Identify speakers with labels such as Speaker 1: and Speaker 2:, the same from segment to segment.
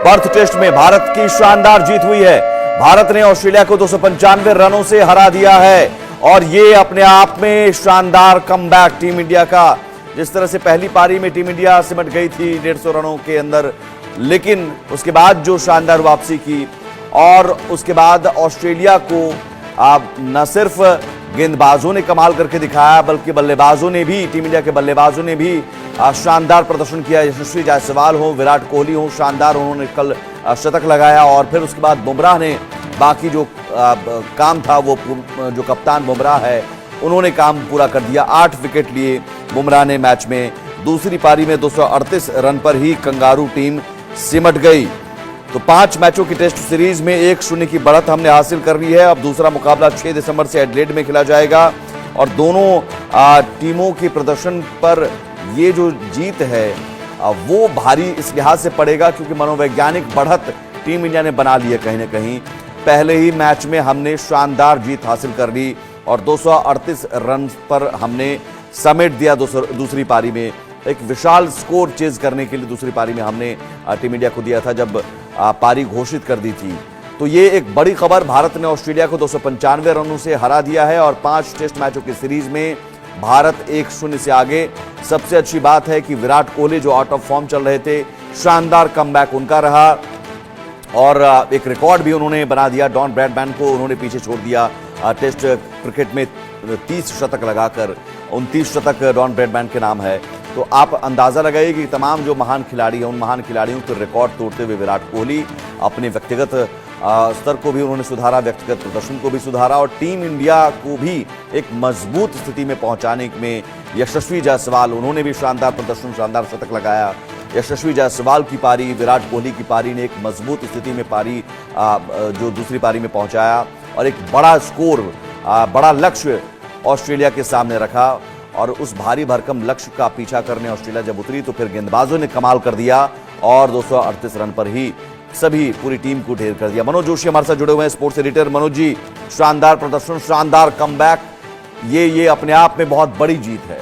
Speaker 1: Perth test में भारत की शानदार जीत हुई है। भारत ने ऑस्ट्रेलिया को 295 रनों से हरा दिया है और ये अपने आप में शानदार कमबैक टीम इंडिया का। जिस तरह से पहली पारी में टीम इंडिया सिमट गई थी 150 रनों के अंदर, लेकिन उसके बाद जो शानदार वापसी की और उसके बाद ऑस्ट्रेलिया को न सिर्फ गेंदबाजों ने कमाल करके दिखाया बल्कि बल्लेबाजों ने भी, टीम इंडिया के बल्लेबाजों ने भी शानदार प्रदर्शन किया। यशस्वी जायसवाल हो, विराट कोहली हो, शानदार उन्होंने कल शतक लगाया और फिर उसके बाद बुमराह ने बाकी जो काम था वो जो कप्तान बुमराह है उन्होंने काम पूरा कर दिया। 8 विकेट लिए बुमराह ने मैच में। दूसरी पारी में 238 रन पर ही कंगारू टीम सिमट गई। तो 5 मैचों की टेस्ट सीरीज में 1-0 की बढ़त हमने हासिल कर ली है। अब दूसरा मुकाबला 6 दिसंबर से एडिलेड में खेला जाएगा और दोनों टीमों के प्रदर्शन पर ये जो जीत है वो भारी इस लिहाज से पड़ेगा क्योंकि मनोवैज्ञानिक बढ़त टीम इंडिया ने बना ली है। कहीं ना कहीं पहले ही मैच में हमने शानदार जीत हासिल कर ली और 238 रन पर हमने समेट दिया। दूसरी पारी में एक विशाल स्कोर चेज करने के लिए दूसरी पारी में हमने टीम इंडिया को दिया था जब पारी घोषित कर दी थी। तो ये एक बड़ी खबर, भारत ने ऑस्ट्रेलिया को 295 रनों से हरा दिया है और 5 टेस्ट मैचों की सीरीज में भारत 1-0 से आगे। सबसे अच्छी बात है कि विराट कोहली जो आउट ऑफ फॉर्म चल रहे थे, शानदार कमबैक उनका रहा और एक रिकॉर्ड भी उन्होंने बना दिया। डॉन ब्रैडमैन को उन्होंने पीछे छोड़ दिया। टेस्ट क्रिकेट में 30 शतक लगाकर 29 शतक डॉन ब्रैडमैन के नाम है। तो आप अंदाजा लगाइए कि तमाम जो महान खिलाड़ी हैं उन महान खिलाड़ियों के रिकॉर्ड तोड़ते हुए विराट कोहली अपने व्यक्तिगत स्तर को भी उन्होंने सुधारा, व्यक्तिगत प्रदर्शन को भी सुधारा और टीम इंडिया को भी एक मजबूत स्थिति में पहुंचाने में यशस्वी जायसवाल, उन्होंने भी शानदार प्रदर्शन, शानदार शतक लगाया। यशस्वी जायसवाल की पारी, विराट कोहली की पारी ने एक मजबूत स्थिति में पारी जो दूसरी पारी में पहुंचाया और एक बड़ा स्कोर, बड़ा लक्ष्य ऑस्ट्रेलिया के सामने रखा और उस भारी भरकम लक्ष्य का पीछा करने ऑस्ट्रेलिया जब उतरी तो फिर गेंदबाजों ने कमाल कर दिया और 238 रन पर ही सभी पूरी टीम को ढेर कर दिया। मनोज जोशी हमारे साथ जुड़े हुए हैं, स्पोर्ट्स एडिटर। मनोज जी, शानदार प्रदर्शन, शानदार कमबैक, ये अपने आप में बहुत बड़ी जीत है।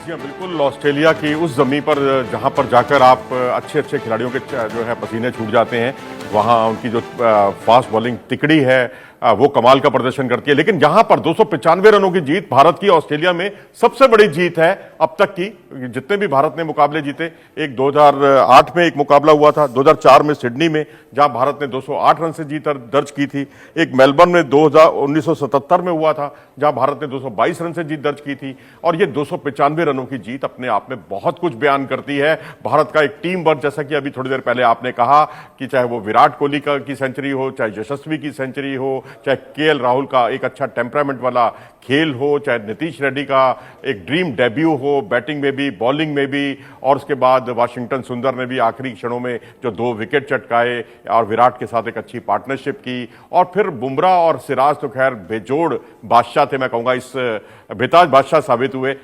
Speaker 2: जी हाँ, बिल्कुल। ऑस्ट्रेलिया की उस जमीन पर जहां पर जाकर आप अच्छे खिलाड़ियों के जो है पसीने छूट जाते हैं, वहां उनकी जो फास्ट बॉलिंग तिकड़ी है वो कमाल का प्रदर्शन करती है। लेकिन जहां पर 295 रनों की जीत भारत की ऑस्ट्रेलिया में सबसे बड़ी जीत है अब तक की। जितने भी भारत ने मुकाबले जीते, एक 2008 में एक मुकाबला हुआ था, 2004 में सिडनी में जहां भारत ने 208 रन से जीत दर्ज की थी, एक मेलबर्न में 1977 में हुआ था जहां भारत ने 222 रन से जीत दर्ज की थी और ये 295 रनों की जीत अपने आप में बहुत कुछ बयान करती है। भारत का एक टीम वर्क, जैसा कि अभी थोड़ी देर पहले आपने कहा कि चाहे वो विराट कोहली की सेंचुरी हो, चाहे यशस्वी की सेंचुरी हो, चाहे केएल राहुल का एक अच्छा टेम्परामेंट वाला खेल हो, चाहे नीतीश रेड्डी का एक ड्रीम डेब्यू हो, बैटिंग में भी, बॉलिंग में भी, और उसके बाद वाशिंगटन सुंदर ने भी आखिरी क्षणों में जो 2 विकेट चटकाए और विराट के साथ एक अच्छी पार्टनरशिप की, और फिर बुमराह और सिराज तो खैर बेजोड़ बादशाह थे, मैं कहूँगा इस बेताज बादशाह साबित हुए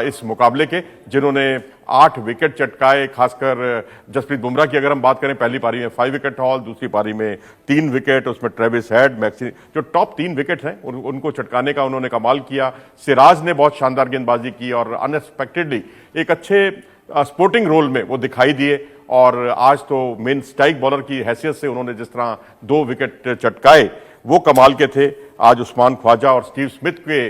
Speaker 2: इस मुकाबले के, जिन्होंने 8 विकेट चटकाए। खासकर जसप्रीत बुमराह की अगर हम बात करें, पहली पारी में 5 विकेट हॉल, दूसरी पारी में 3 विकेट, उसमें ट्रेविस हेड, मैक्सी, जो टॉप 3 विकेट हैं उनको चटकाने का उन्होंने कमाल किया। सिराज ने बहुत शानदार गेंदबाजी की और अनएक्सपेक्टेडली एक अच्छे स्पोर्टिंग रोल में वो दिखाई दिए और आज तो मेन स्ट्राइक बॉलर की हैसियत से उन्होंने जिस तरह 2 विकेट चटकाए वो कमाल के थे। आज उस्मान ख्वाजा और स्टीव स्मिथ के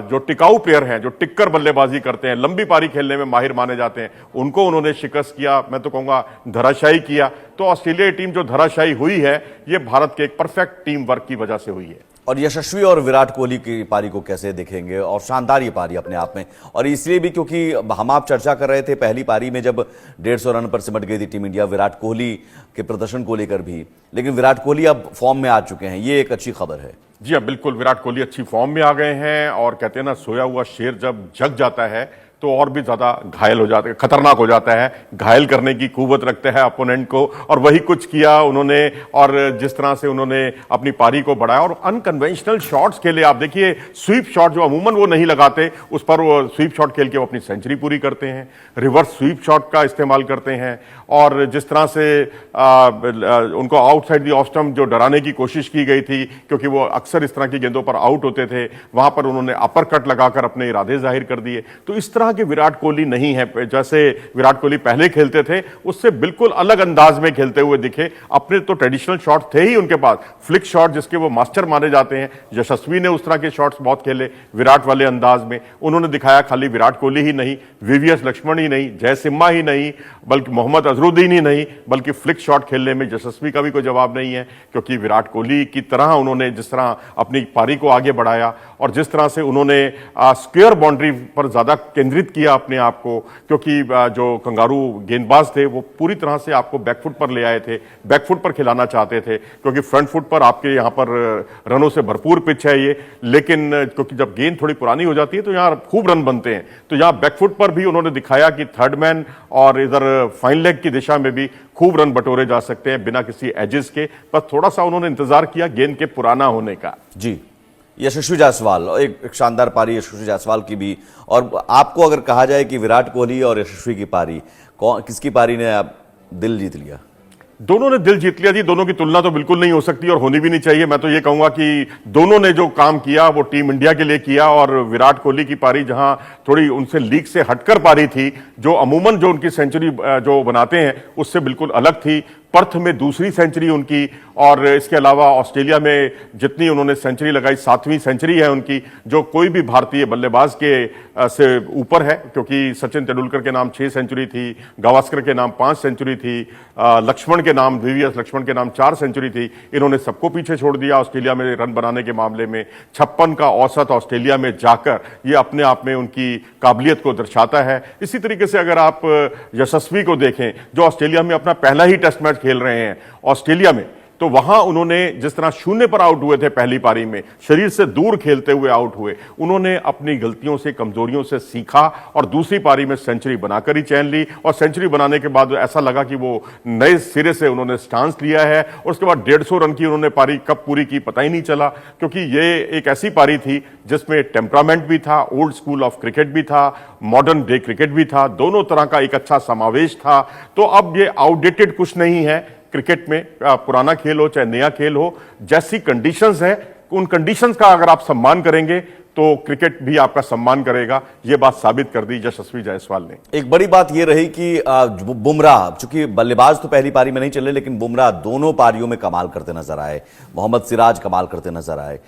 Speaker 2: जो टिकाऊ प्लेयर हैं, जो टिक्कर बल्लेबाजी करते हैं, लंबी पारी खेलने में माहिर माने जाते हैं, उनको उन्होंने शिकस्त किया, मैं तो कहूँगा धराशायी किया। तो ऑस्ट्रेलियाई टीम जो धराशायी हुई है ये भारत के एक परफेक्ट टीम वर्क की वजह से हुई है।
Speaker 1: और यशस्वी और विराट कोहली की पारी को कैसे देखेंगे, और शानदार ये पारी अपने आप में, और इसलिए भी क्योंकि हम आप चर्चा कर रहे थे पहली पारी में जब 150 रन पर सिमट गई थी टीम इंडिया विराट कोहली के प्रदर्शन को लेकर भी, लेकिन विराट कोहली अब फॉर्म में आ चुके हैं, ये एक अच्छी खबर है।
Speaker 2: जी हाँ, बिल्कुल। विराट कोहली अच्छी फॉर्म में आ गए हैं और कहते हैं ना, सोया हुआ शेर जब जग जाता है तो और भी ज्यादा घायल हो जाता है, खतरनाक हो जाता है, घायल करने की कुव्वत रखते हैं अपोनेंट को, और वही कुछ किया उन्होंने। और जिस तरह से उन्होंने अपनी पारी को बढ़ाया और अनकन्वेंशनल शॉट्स खेले, आप देखिए स्वीप शॉट जो अमूमन वो नहीं लगाते, उस पर वो स्वीप शॉट खेल के वो अपनी सेंचुरी पूरी करते हैं, रिवर्स स्वीप शॉट का इस्तेमाल करते हैं, और जिस तरह से उनको आउटसाइड दी ऑफ स्टंप जो डराने की कोशिश की गई थी, क्योंकि वो अक्सर इस तरह की गेंदों पर आउट होते थे, वहां पर उन्होंने अपर कट लगाकर अपने इरादे जाहिर कर दिए। तो इस तरह तरह के विराट कोहली नहीं है। जैसे विराट कोहली पहले खेलते थे उससे बिल्कुल अलग अंदाज में खेलते हुए दिखे। अपने तो ट्रेडिशनल शॉट थे ही उनके पास, फ्लिक शॉट जिसके वो मास्टर माने जाते हैं। यशस्वी ने उस तरह के शॉट्स बहुत खेले विराट वाले अंदाज में। उन्होंने दिखाया खाली विराट कोहली ही नहीं, वीवीएस लक्ष्मण ही नहीं, जयसिम्हा ही नहीं, बल्कि मोहम्मद अजरुद्दीन ही नहीं, बल्कि फ्लिक शॉट खेलने में यशस्वी का भी कोई जवाब नहीं है। क्योंकि विराट कोहली की तरह उन्होंने जिस तरह अपनी पारी को आगे बढ़ाया और जिस तरह से उन्होंने स्क्वायर बाउंड्री पर ज्यादा केंद्रित किया अपने आप को, क्योंकि जो कंगारू गेंदबाज थे वो पूरी तरह से आपको बैकफुट पर ले आए थे, बैकफुट पर खिलाना चाहते थे। क्योंकि फ्रंट फुट पर आपके यहाँ पर रनों से भरपूर पिच है ये, लेकिन क्योंकि जब गेंद थोड़ी पुरानी हो जाती है तो यहाँ खूब रन बनते हैं। तो यहाँ बैकफुट पर भी उन्होंने दिखाया कि थर्ड मैन और इधर फाइन लेग की दिशा में भी खूब रन बटोरे जा सकते हैं बिना किसी एजेस के। बस थोड़ा सा उन्होंने इंतजार किया गेंद के पुराना होने का।
Speaker 1: जी, यशस्वी जायसवाल, एक शानदार पारी यशस्वी जायसवाल की भी। और आपको अगर कहा जाए कि विराट कोहली और यशस्वी की पारी, किसकी पारी ने आप दिल जीत लिया?
Speaker 2: दोनों ने दिल जीत लिया जी। दोनों की तुलना तो बिल्कुल नहीं हो सकती और होनी भी नहीं चाहिए। मैं तो ये कहूंगा कि दोनों ने जो काम किया वो टीम इंडिया के लिए किया। और विराट कोहली की पारी जहां थोड़ी उनसे लीग से हटकर पारी थी, जो अमूमन जो उनकी सेंचुरी जो बनाते हैं उससे बिल्कुल अलग थी। पर्थ में दूसरी सेंचुरी उनकी, और इसके अलावा ऑस्ट्रेलिया में जितनी उन्होंने सेंचुरी लगाई 7वीं सेंचुरी है उनकी, जो कोई भी भारतीय बल्लेबाज के से ऊपर है। क्योंकि सचिन तेंदुलकर के नाम 6 सेंचुरी थी, गावस्कर के नाम 5 सेंचुरी थी, लक्ष्मण के नाम वीवीएस लक्ष्मण के नाम 4 सेंचुरी थी। इन्होंने सबको पीछे छोड़ दिया ऑस्ट्रेलिया में रन बनाने के मामले में। 56 का औसत ऑस्ट्रेलिया में जाकर ये अपने आप में उनकी काबिलियत को दर्शाता है। इसी तरीके से अगर आप यशस्वी को देखें जो ऑस्ट्रेलिया में अपना पहला ही टेस्ट मैच खेल रहे हैं ऑस्ट्रेलिया में, तो वहां उन्होंने जिस तरह शून्य पर आउट हुए थे पहली पारी में, शरीर से दूर खेलते हुए आउट हुए, उन्होंने अपनी गलतियों से कमजोरियों से सीखा और दूसरी पारी में सेंचुरी बनाकर ही चैन ली। और सेंचुरी बनाने के बाद ऐसा लगा कि वो नए सिरे से उन्होंने स्टांस लिया है। और उसके बाद 150 रन की उन्होंने पारी कब पूरी की पता ही नहीं चला, क्योंकि ये एक ऐसी पारी थी जिसमें टेम्परामेंट भी था, ओल्ड स्कूल ऑफ क्रिकेट भी था, मॉडर्न डे क्रिकेट भी था, दोनों तरह का एक अच्छा समावेश था। तो अब ये आउटडेटेड कुछ नहीं है क्रिकेट में, पुराना खेल हो चाहे नया खेल हो, जैसी कंडीशंस है उन कंडीशंस का अगर आप सम्मान करेंगे तो क्रिकेट भी आपका सम्मान करेगा। यह बात साबित कर दी यशस्वी जायसवाल ने।
Speaker 1: एक बड़ी बात यह रही कि बुमराह, चूंकि बल्लेबाज तो पहली पारी में नहीं चले, लेकिन बुमराह दोनों पारियों में कमाल करते नजर आए, मोहम्मद सिराज कमाल करते नजर आए।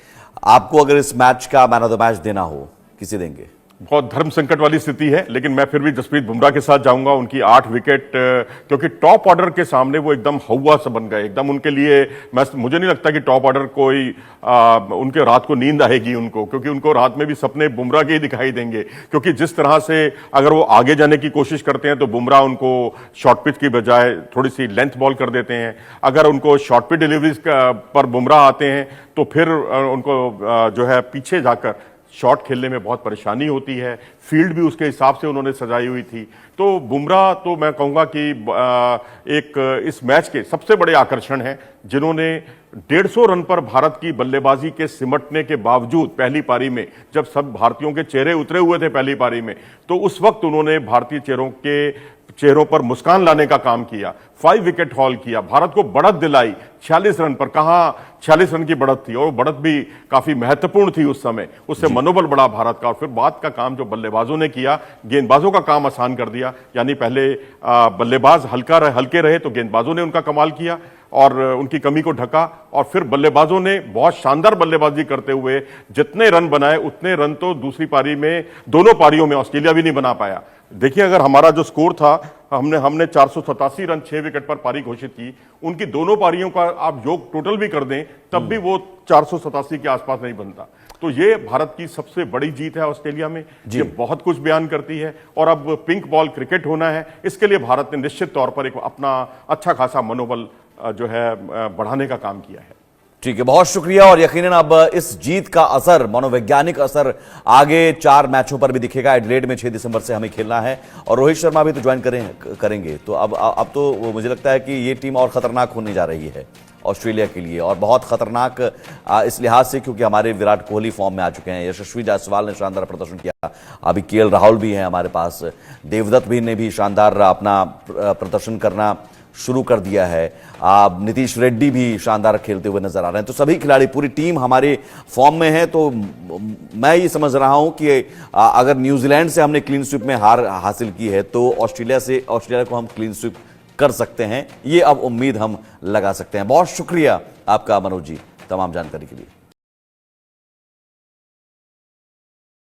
Speaker 1: आपको अगर इस मैच का मैन ऑफ द मैच देना हो, किसे देंगे?
Speaker 2: बहुत धर्म संकट वाली स्थिति है, लेकिन मैं फिर भी जसप्रीत बुमराह के साथ जाऊंगा। उनकी 8 विकेट, क्योंकि टॉप ऑर्डर के सामने वो एकदम हवा से बन गए एकदम। उनके लिए मुझे नहीं लगता कि टॉप ऑर्डर कोई उनके रात को नींद आएगी उनको, क्योंकि उनको रात में भी सपने बुमराह के ही दिखाई देंगे। क्योंकि जिस तरह से अगर वो आगे जाने की कोशिश करते हैं तो बुमराह उनको शॉर्ट पिच की बजाय थोड़ी सी लेंथ बॉल कर देते हैं। अगर उनको शॉर्ट पिच डिलीवरीज पर बुमराह आते हैं तो फिर उनको जो है पीछे जाकर शॉट खेलने में बहुत परेशानी होती है। फील्ड भी उसके हिसाब से उन्होंने सजाई हुई थी। तो बुमराह तो मैं कहूंगा कि एक इस मैच के सबसे बड़े आकर्षण हैं, जिन्होंने 150 रन पर भारत की बल्लेबाजी के सिमटने के बावजूद पहली पारी में, जब सब भारतीयों के चेहरे उतरे हुए थे पहली पारी में, तो उस वक्त उन्होंने भारतीय चेहरों पर मुस्कान लाने का काम किया। 5 विकेट हॉल किया, भारत को बढ़त दिलाई 46 रन पर। कहां 46 रन की बढ़त थी, और बढ़त भी काफी महत्वपूर्ण थी उस समय। उससे मनोबल बढ़ा भारत का। और फिर बाद का काम जो बल्लेबाजों ने किया, गेंदबाजों का काम आसान कर दिया। यानी पहले बल्लेबाज हल्के रहे तो गेंदबाजों ने उनका कमाल किया और उनकी कमी को ढका। और फिर बल्लेबाजों ने बहुत शानदार बल्लेबाजी करते हुए जितने रन बनाए उतने रन तो दूसरी पारी में, दोनों पारियों में ऑस्ट्रेलिया भी नहीं बना पाया। देखिए, अगर हमारा जो स्कोर था, हमने 487 रन 6 विकेट पर पारी घोषित की। उनकी दोनों पारियों का आप योग टोटल भी कर दें तब भी वो 487 के आसपास नहीं बनता। तो ये भारत की सबसे बड़ी जीत है ऑस्ट्रेलिया में। ये बहुत कुछ बयान करती है। और अब पिंक बॉल क्रिकेट होना है, इसके लिए भारत ने निश्चित तौर पर एक अपना अच्छा खासा मनोबल जो है बढ़ाने का काम किया है।
Speaker 1: ठीक है, बहुत शुक्रिया। और यकीनन अब इस जीत का असर, मनोवैज्ञानिक असर आगे 4 मैचों पर भी दिखेगा। एडिलेड में 6 दिसंबर से हमें खेलना है और रोहित शर्मा भी तो ज्वाइन करेंगे। तो अब तो मुझे लगता है कि ये टीम और खतरनाक होने जा रही है ऑस्ट्रेलिया के लिए, और बहुत खतरनाक इस लिहाज से क्योंकि हमारे विराट कोहली फॉर्म में आ चुके हैं, यशस्वी जायसवाल ने शानदार प्रदर्शन किया, अभी केएल राहुल भी हैं हमारे पास, देवदत्त भी ने भी शानदार अपना प्रदर्शन करना शुरू कर दिया है। नीतीश रेड्डी भी शानदार खेलते हुए नजर आ रहे हैं। तो सभी खिलाड़ी, पूरी टीम हमारे फॉर्म में है। तो मैं ये समझ रहा हूं कि अगर न्यूजीलैंड से हमने क्लीन स्वीप में हार हासिल की है तो ऑस्ट्रेलिया को हम क्लीन स्वीप कर सकते हैं, ये अब उम्मीद हम लगा सकते हैं। बहुत शुक्रिया आपका मनोज जी तमाम जानकारी के लिए।